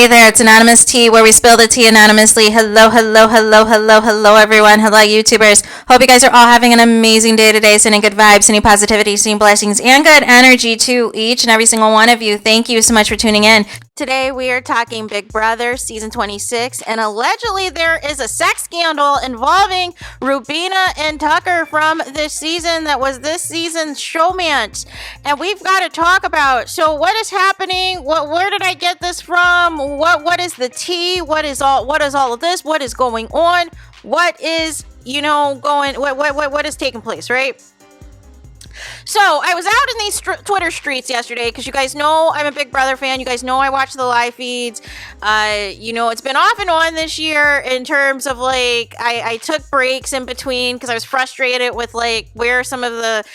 there, it's Anonymous Tea, where we spill the tea anonymously. Hello, everyone. Hello, YouTubers. Hope you guys are all having an amazing day today, sending good vibes, sending positivity, sending blessings, and good energy to each and every single one of you. Thank you so much for tuning in. Today, we are talking Big Brother Season 26, and allegedly there is a sex scandal involving Rubina and Tucker from this season that was this season's showmance. And we've got to talk about, so what is happening? Where did I get this from? What is the tea? What is all of this? What is going on? What is, what is taking place, right? So I was out in these Twitter streets yesterday because you guys know I'm a Big Brother fan. You guys know I watch the live feeds. It's been off and on this year in terms of like I took breaks in between because I was frustrated with like where some of the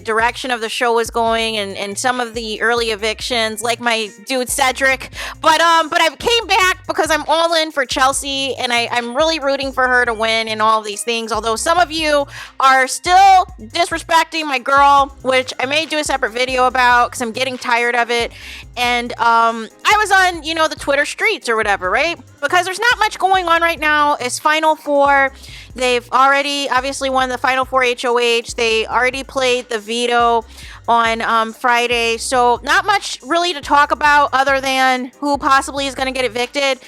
direction of the show was going and some of the early evictions, like my dude Cedric. But I came back because I'm all in for Chelsea and I'm really rooting for her to win and all of these things. Although some of you are still disrespecting my girl, which I may do a separate video about because I'm getting tired of it. And I was on, the Twitter streets or whatever, right? Because there's not much going on right now. It's Final Four. They've already obviously won the Final Four HOH. They already played the veto on Friday. So not much really to talk about other than who possibly is going to get evicted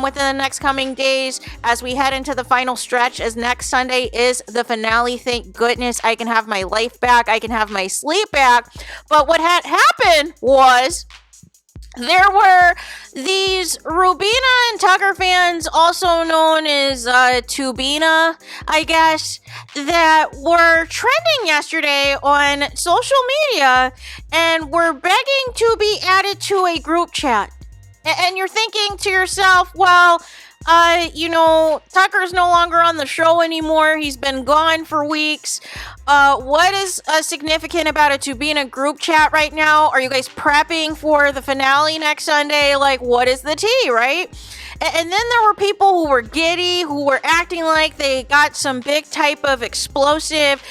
within the next coming days as we head into the final stretch, as next Sunday is the finale. Thank goodness I can have my life back. I can have my sleep back. But what had happened was there were these Rubina and Tucker fans, also known as Tubina, I guess, that were trending yesterday on social media and were begging to be added to a group chat. And you're thinking to yourself, well, Tucker's no longer on the show anymore. He's been gone for weeks. What is significant about a Tubina group chat right now? Are you guys prepping for the finale next Sunday? Like, what is the tea, right? And then there were people who were giddy, who were acting like they got some big type of explosive,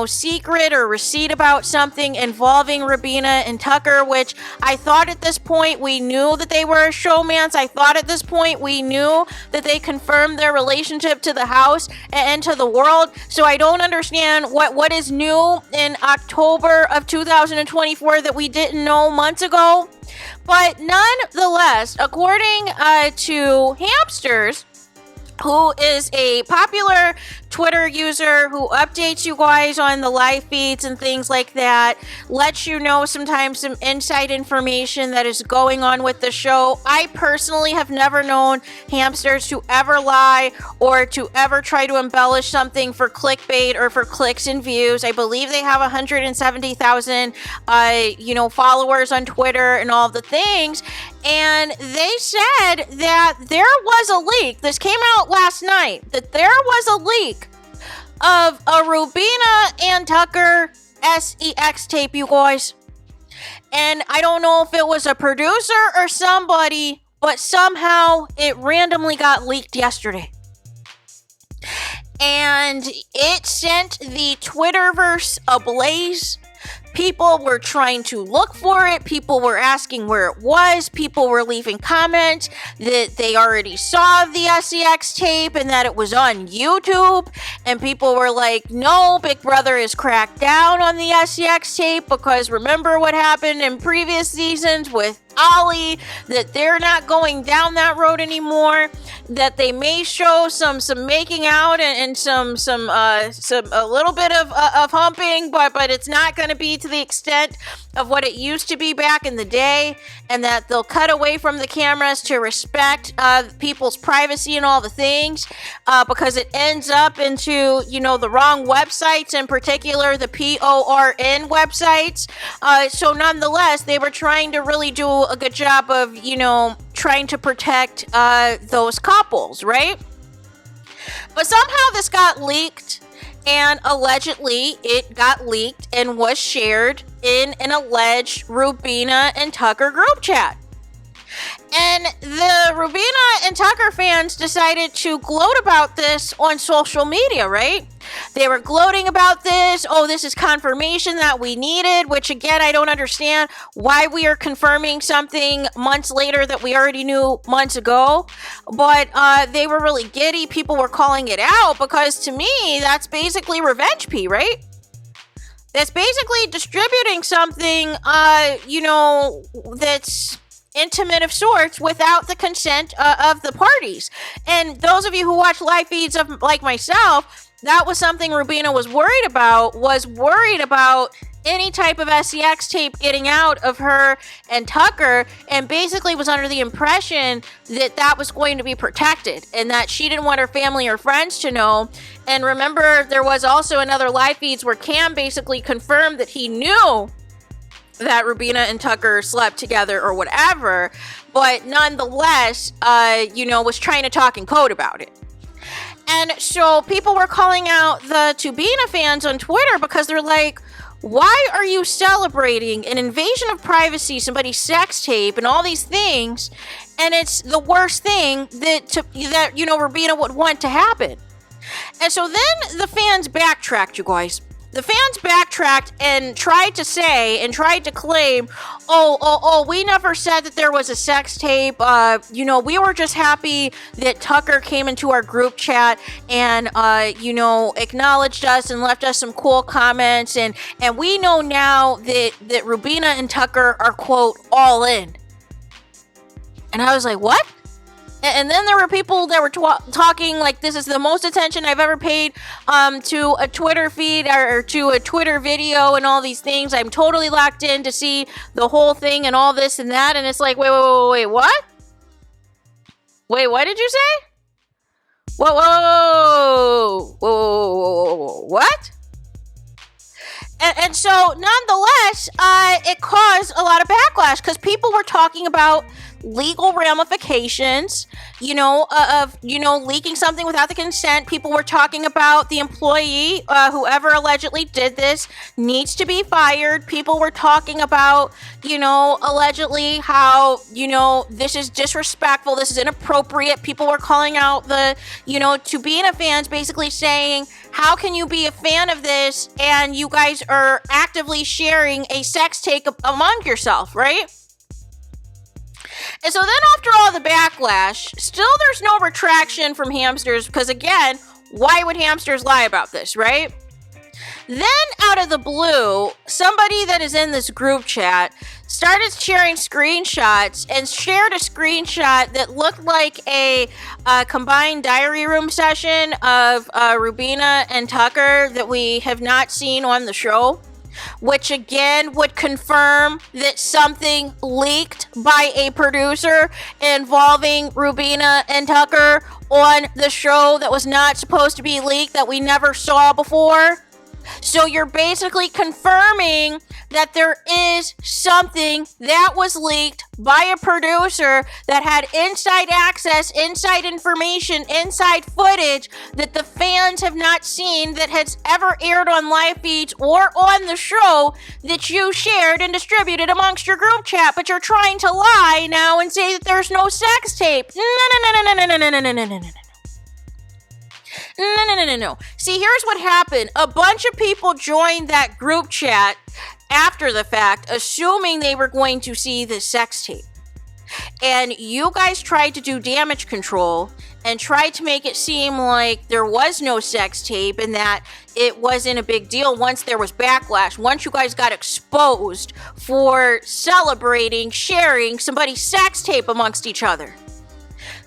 secret or receipt about something involving Rubina and Tucker, which I thought at this point we knew that they were a showmance. I thought at this point we knew that they confirmed their relationship to the house and to the world. So I don't understand what is new in October of 2024 that we didn't know months ago. But nonetheless, according to Hamsters, who is a popular Twitter user who updates you guys on the live feeds and things like that, lets you know sometimes some inside information that is going on with the show. I personally have never known Hamsters to ever lie or to ever try to embellish something for clickbait or for clicks and views. I believe they have 170,000 followers on Twitter and all of the things. And they said that there was a leak. This came out last night, that there was a leak of a Rubina and Tucker sex tape, you guys. And I don't know if it was a producer or somebody, but somehow it randomly got leaked yesterday. And it sent the Twitterverse ablaze. People were trying to look for it. People were asking where it was. People were leaving comments that they already saw the SEX tape and that it was on YouTube. And people were like, no, Big Brother is cracked down on the SEX tape because remember what happened in previous seasons with Ollie, that they're not going down that road anymore, that they may show some making out and some a little bit of humping, but it's not going to be to the extent of what it used to be back in the day, and that they'll cut away from the cameras to respect people's privacy and all the things, because it ends up into the wrong websites, in particular the PORN websites. So nonetheless, they were trying to really do a good job of trying to protect those couples, right? But somehow this got leaked, and allegedly it got leaked and was shared in an alleged Rubina and Tucker group chat. And the Rubina and Tucker fans decided to gloat about this on social media, right? They were gloating about this. Oh, this is confirmation that we needed, which again, I don't understand why we are confirming something months later that we already knew months ago. But they were really giddy. People were calling it out because to me, that's basically revenge pee, right? That's basically distributing something, that's intimate of sorts without the consent of the parties. And those of you who watch live feeds of like myself, that was something Rubina was worried about any type of SEX tape getting out of her and Tucker, and basically was under the impression that that was going to be protected and that she didn't want her family or friends to know. And remember, there was also another live feeds where Cam basically confirmed that he knew that Rubina and Tucker slept together or whatever, but nonetheless, was trying to talk in code about it. And so people were calling out the Tubina fans on Twitter because they're like, why are you celebrating an invasion of privacy, somebody's sex tape, and all these things, and it's the worst thing that Rubina would want to happen? And so then the fans backtracked, you guys. The fans backtracked and tried to claim, we never said that there was a sex tape. We were just happy that Tucker came into our group chat and, acknowledged us and left us some cool comments. And we know now that Rubina and Tucker are, quote, all in. And I was like, what? And then there were people that were talking like this is the most attention I've ever paid to a Twitter feed or to a Twitter video and all these things. I'm totally locked in to see the whole thing and all this and that. And it's like, wait, what? Wait, what did you say? Whoa, what? And so, nonetheless, it caused a lot of backlash because people were talking about legal ramifications, of leaking something without the consent. People were talking about the employee, whoever allegedly did this, needs to be fired. People were talking about, allegedly how, this is disrespectful, this is inappropriate. People were calling out the, Tubina fans, basically saying, how can you be a fan of this and you guys are actively sharing a sex tape among yourself, right? And so then after all the backlash, still there's no retraction from hamsters because, again, why would hamsters lie about this, right? Then out of the blue, somebody that is in this group chat started sharing screenshots and shared a screenshot that looked like a combined diary room session of Rubina and Tucker that we have not seen on the show, which again would confirm that something leaked by a producer involving Rubina and Tucker on the show that was not supposed to be leaked, that we never saw before. So you're basically confirming that there is something that was leaked by a producer that had inside access, inside information, inside footage that the fans have not seen, that has ever aired on live feeds or on the show that you shared and distributed amongst your group chat, but you're trying to lie now and say that there's no sex tape. No. See, here's what happened. A bunch of people joined that group chat after the fact, assuming they were going to see the sex tape. And you guys tried to do damage control and tried to make it seem like there was no sex tape and that it wasn't a big deal once there was backlash. Once you guys got exposed for celebrating, sharing somebody's sex tape amongst each other.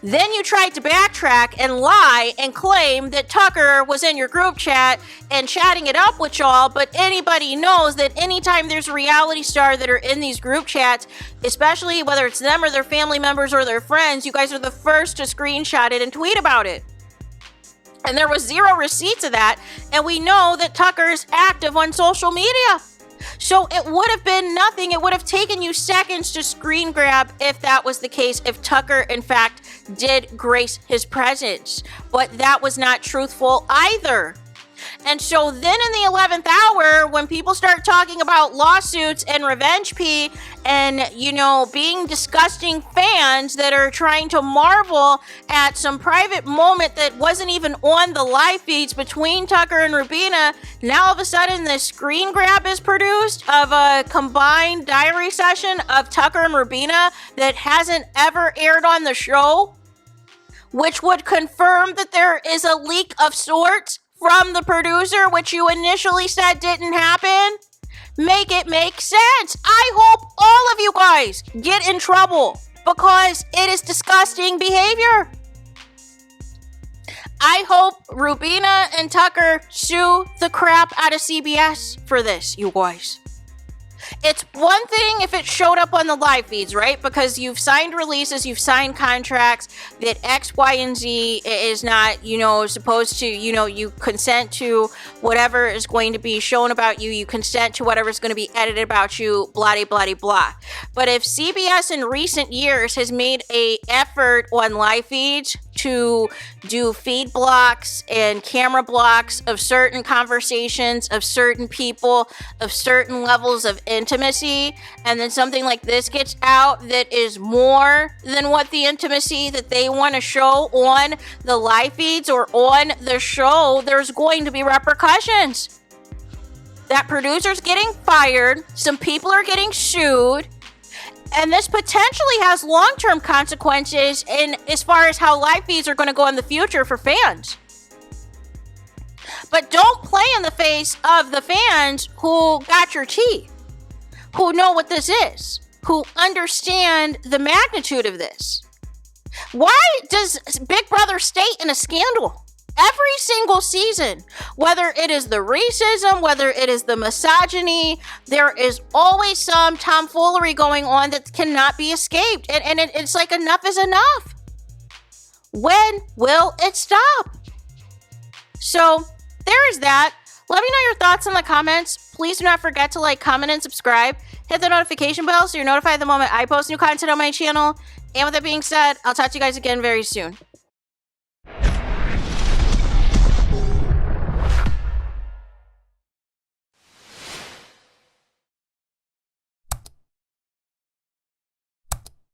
Then you tried to backtrack and lie and claim that Tucker was in your group chat and chatting it up with y'all, but anybody knows that anytime there's a reality star that are in these group chats, especially whether it's them or their family members or their friends, you guys are the first to screenshot it and tweet about it. And there was zero receipts of that, and we know that Tucker's active on social media. So it would have been nothing. It would have taken you seconds to screen grab if that was the case, if Tucker, in fact, did grace his presence. But that was not truthful either. And so then in the 11th hour, when people start talking about lawsuits and revenge pee and, you know, being disgusting fans that are trying to marvel at some private moment that wasn't even on the live feeds between Tucker and Rubina, now all of a sudden this screen grab is produced of a combined diary session of Tucker and Rubina that hasn't ever aired on the show, which would confirm that there is a leak of sorts from the producer, which you initially said didn't happen. Make it make sense. I hope all of you guys get in trouble because it is disgusting behavior. I hope Rubina and Tucker sue the crap out of CBS for this, you guys. It's one thing if it showed up on the live feeds, right? Because you've signed releases, you've signed contracts that X, Y, and Z is not, you know, supposed to, you know, you consent to whatever is going to be shown about you. You consent to whatever is going to be edited about you, blah, blah, blah. But if CBS in recent years has made a effort on live feeds to do feed blocks and camera blocks of certain conversations, of certain people, of certain levels of intimacy, and then something like this gets out that is more than what the intimacy that they want to show on the live feeds or on the show, there's going to be repercussions. That producer's getting fired, some people are getting sued, and this potentially has long-term consequences in as far as how live feeds are going to go in the future for fans. But don't play in the face of the fans who got your tea, who know what this is, who understand the magnitude of this. Why does Big Brother stay in a scandal? Every single season, whether it is the racism, whether it is the misogyny, there is always some tomfoolery going on that cannot be escaped. And it's like enough is enough. When will it stop? So there is that. Let me know your thoughts in the comments. Please do not forget to like, comment, and subscribe. Hit the notification bell so you're notified the moment I post new content on my channel. And with that being said, I'll talk to you guys again very soon.